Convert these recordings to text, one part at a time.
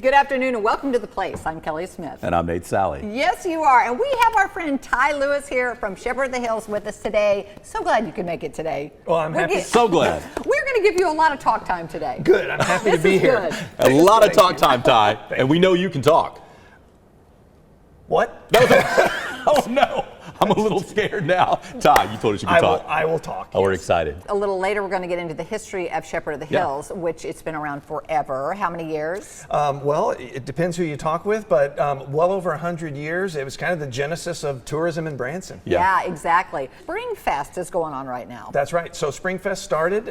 Good afternoon and welcome to The Place. I'm Kelly Smith. And I'm Nate Sally. Yes, you are. And we have our friend Ty Lewis here from Shepherd of the Hills with us today. So glad you could make it today. Well, I'm happy. So glad. We're going to give you a lot of talk time today. Good. I'm happy to be here. Good. A lot of talk time, Ty, and we know you can talk. What? Oh no, I'm a little scared now. Ty, you told us you could talk. I will talk. Oh, we're yes. excited. A little later, we're going to get into the history of Shepherd of the Hills, which it's been around forever. How many years? Well, it depends who you talk with, but well over 100 years. It was kind of the genesis of tourism in Branson. Yeah, exactly. Spring Fest is going on right now. That's right. So Springfest started.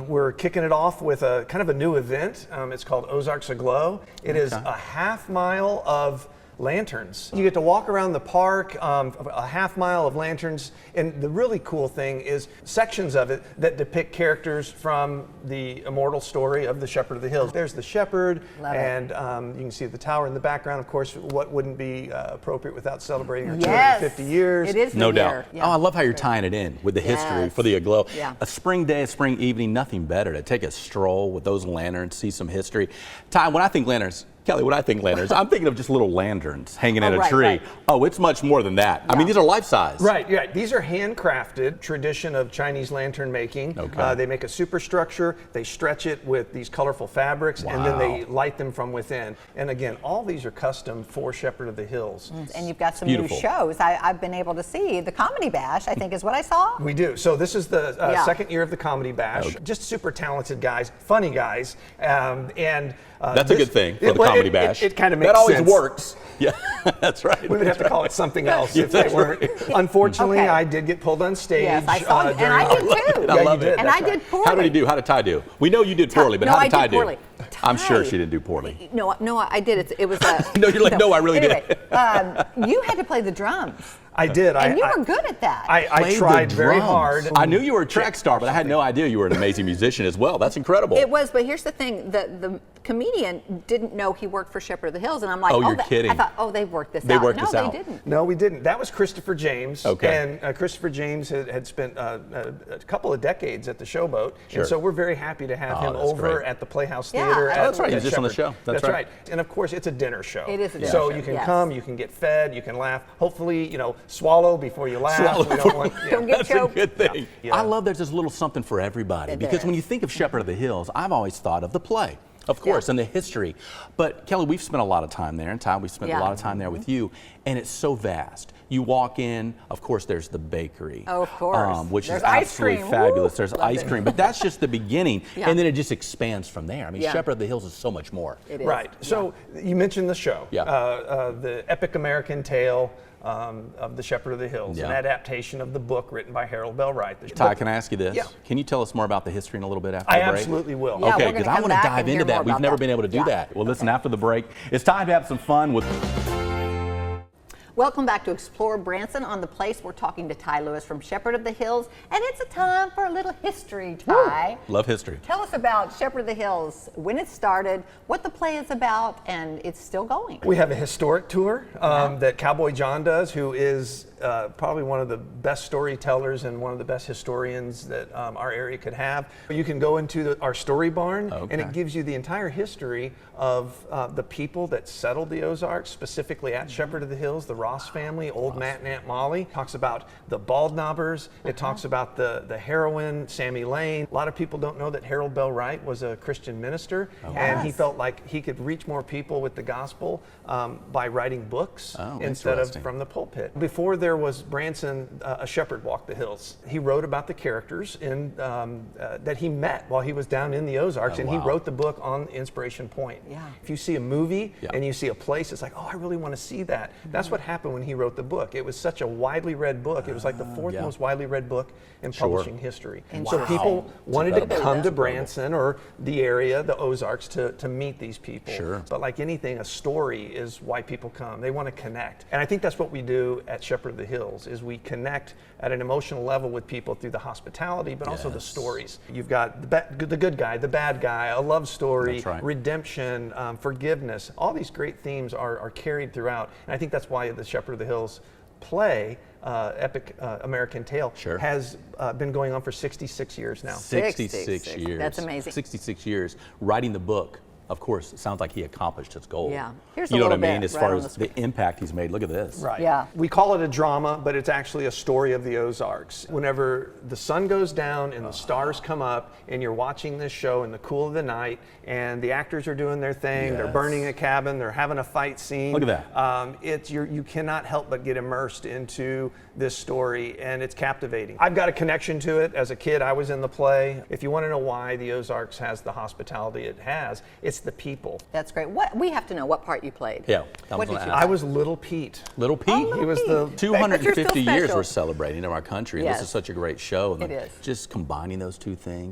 We're kicking it off with a kind of a new event. It's called Ozarks Aglow. It is a half mile of lanterns. You get to walk around the park, a half mile of lanterns, and the really cool thing is sections of it that depict characters from the immortal story of the Shepherd of the Hills. There's the shepherd, and you can see the tower in the background. Of course, what wouldn't be appropriate without celebrating our 250 years? It is No the doubt. year. Yeah. Oh, I love how you're tying it in with the history for the Aglow. Yeah. A spring day, a spring evening, nothing better to take a stroll with those lanterns, see some history. Ty, when I think lanterns, Kelly, when I think lanterns, I'm thinking of just little lanterns hanging in a tree. Right. Oh, it's much more than that. I mean, these are life size. Right, yeah. These are handcrafted, tradition of Chinese lantern making. Okay. They make a superstructure, they stretch it with these colorful fabrics, and then they light them from within. And again, all these are custom for Shepherd of the Hills. And you've got some Beautiful. new shows. I've been able to see the Comedy Bash, I think is what I saw. We do. So this is the second year of the Comedy Bash. Just super talented guys, funny guys, That's a good thing for the Comedy Bash. It kind of makes that always sense. works. Yeah, that's right. We would have to call it something else if they weren't. Unfortunately, Okay. I did get pulled on stage. Yes, I saw it, and I did too. I love it. And I did poorly. How did he do? How did Ty do? We know you did poorly, but No, how I did Ty did poorly. do? I'm sure Ty- she didn't do poorly. No, I did. It was No, you're like, no, I really anyway, did. You had to play the drums, I did. and you were good at that. I Played the tried very drums. hard. I knew you were a track star, but I had no idea you were an amazing musician as well. That's incredible. It was, but here's the thing: the comedian didn't know he worked for Shepherd of the Hills, and I'm like, Oh, you're kidding. I thought, oh, they worked this They out. worked No, this they out. didn't. No, we didn't. That was Christopher James. Okay. And Christopher James had spent a couple of decades at the Showboat. Sure. And so we're very happy to have him that's over great. at the Playhouse Yeah, Theater. that's right. at He's just on the Shepherd. show. That's right. And of course, it's a dinner show. It is a dinner So show, you can yes. come, you can get fed, you can laugh. Hopefully, swallow before you laugh. Swallow. We don't want, Don't get That's choked. a good thing. Yeah. I love there's this little something for everybody because is. when you think of Shepherd of the Hills, I've always thought of the play. Of course, and the history. But Kelly, we've spent a lot of time there, and Ty, we've spent a lot of time there with you, and it's so vast. You walk in, of course, there's the bakery. Oh, of course. Which There's is ice absolutely cream. fabulous. Woo! There's Love ice it. cream, but that's just the beginning, Yeah. and then it just expands from there. I mean, Yeah. Shepherd of the Hills is so much more. It is. Right. So you mentioned the show. Yeah. The epic American tale of the Shepherd of the Hills, an Yeah. adaptation of the book written by Harold Bell Wright. Ty, can I ask you this? Yeah. Can you tell us more about the history in a little bit after I the break? absolutely will. Yeah, Okay, we're gonna because I come want to back dive and hear into that. more We've about never that. been able to do Yeah. that. Well, listen, after the break, it's time to have some fun with. Welcome back to Explore Branson. On The Place, we're talking to Ty Lewis from Shepherd of the Hills, and it's a time for a little history, Ty. Love history. Tell us about Shepherd of the Hills, when it started, what the play is about, and it's still going. We have a historic tour that Cowboy John does, who is probably one of the best storytellers and one of the best historians that our area could have. You can go into our story barn, and it gives you the entire history of the people that settled the Ozarks, specifically at Shepherd of the Hills, the Ross family, Old Matt and Aunt Molly. Talks about the Baldknobbers. It talks about the heroine, Sammy Lane. A lot of people don't know that Harold Bell Wright was a Christian minister, and he felt like he could reach more people with the gospel by writing books instead of interesting. from the pulpit. Before there was Branson, a shepherd walked the hills. He wrote about the characters that he met while he was down in the Ozarks, and he wrote the book on Inspiration Point. Yeah. If you see a movie and you see a place, it's like, oh, I really want to see that. That's what happened when he wrote the book. It was such a widely read book. It was like the fourth most widely read book in publishing history. And so people wanted to come to Branson or the area, the Ozarks, to meet these people. Sure. But like anything, a story is why people come. They want to connect. And I think that's what we do at Shepherd of the Hills, is we connect at an emotional level with people through the hospitality, but also the stories. You've got the good guy, the bad guy, a love story, That's right. redemption, forgiveness. All these great themes are carried throughout. And I think that's why the Shepherd of the Hills play, epic American tale, has been going on for 66 years now. 66 years. That's amazing. 66 years writing the book of course, it sounds like he accomplished his goal. Yeah. Here's you a know what I little mean, bit as right far on as the the screen. impact he's made. Look at this. Right. Yeah. We call it a drama, but it's actually a story of the Ozarks. Whenever the sun goes down and the stars come up, and you're watching this show in the cool of the night, and the actors are doing their thing, they're Yes. burning a cabin, they're having a fight scene. Look at that. You cannot help but get immersed into this story, and it's captivating. I've got a connection to it. As a kid, I was in the play. If you want to know why the Ozarks has the hospitality it has, it's the people. That's great. What we have to know what part you played. Yeah, I What was did gonna you ask. I play? was Little Pete. Little Pete. Oh, He was Pete. the But you're 250 still years special. we're celebrating in our country. And Yes. This is such a great show. And It is. Just combining those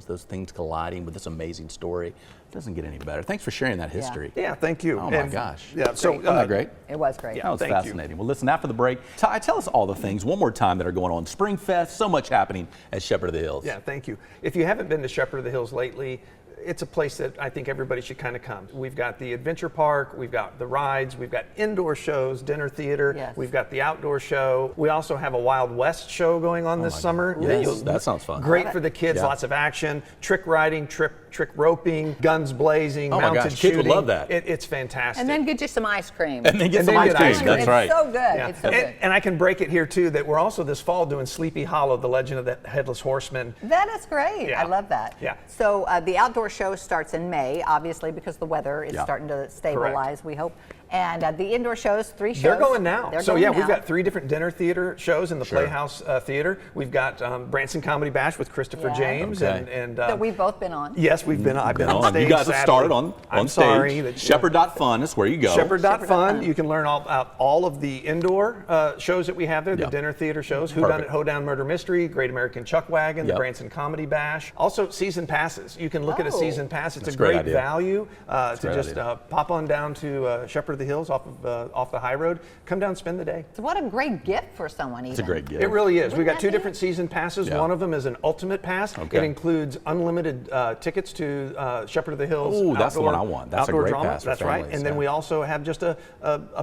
those things colliding with this amazing story. It doesn't get any better. Thanks for sharing that history. Yeah, thank you. Oh my gosh. Yeah, so Wasn't that great? It was great. Yeah. That was Thank you. fascinating. Well, listen, after the break, Ty, tell us all the things one more time that are going on. Springfest, so much happening at Shepherd of the Hills. Yeah, thank you. If you haven't been to Shepherd of the Hills lately, it's a place that I think everybody should kind of come. We've got the adventure park, we've got the rides, we've got indoor shows, dinner theater, Yes. we've got the outdoor show. We also have a Wild West show going on this summer. Yes, that sounds fun. Great Love for it. the kids, Yeah. lots of action, trick riding, trick roping, guns blazing, Oh my mounted gosh, kids shooting. would love that. It's fantastic. And then get you some ice cream. And then get And some then ice get cream. ice cream. That's It's right. so good. Yeah. It's so and, good. and I can break it here too that we're also this fall doing Sleepy Hollow, the legend of the Headless Horseman. That is great. Yeah. I love that. Yeah. So the outdoor show starts in May, obviously, because the weather is Yeah. starting to stabilize, we hope. And the indoor shows, 3 shows. They're going now. They're So going yeah, now. we've got 3 different dinner theater shows in the Sure. Playhouse Theater. We've got Branson Comedy Bash with Christopher Yeah. James, Okay. and that we've both been on. yes, I've been on stage. You guys have sadly. started on I'm stage. sorry that Shepherd.fun is where you go. Shepherd.fun. Shepherd.fun. You can learn all about all of the indoor shows that we have there, Yeah. the dinner theater shows, Perfect. Whodunit, Hoedown Murder Mystery, Great American Chuck Wagon, the Yep. Branson Comedy Bash. Also, season passes. You can look at a Oh. season pass. It's That's a a great great idea. value to great just idea. pop on down to Shepherd of the Hills off the high road. Come down, spend the day. So what a great gift for someone, even. It's a great gift. It really is. We've got that 2 neat? different season passes. Yeah. One of them is an ultimate pass. Okay. It includes unlimited tickets to Shepherd of the Hills. Ooh, that's the outdoor- one I want. That's a outdoor great drama. pass for That's right. families, And then yeah. we also have just a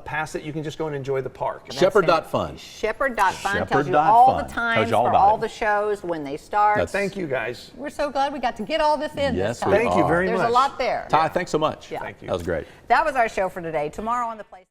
pass that you can just go and enjoy the park. That's Shepherd.fun. Shepherd.fun tells you all the Shepherd.fun. times Tells you all for about all it. the shows, when they start. That's- Thank you, guys. We're so glad we got to get all this in Yes, this time. we Thank you are. very There's much. a lot there. Ty, thanks so much. Yeah. Thank you. That was great. That was our show for today. Tomorrow on the place.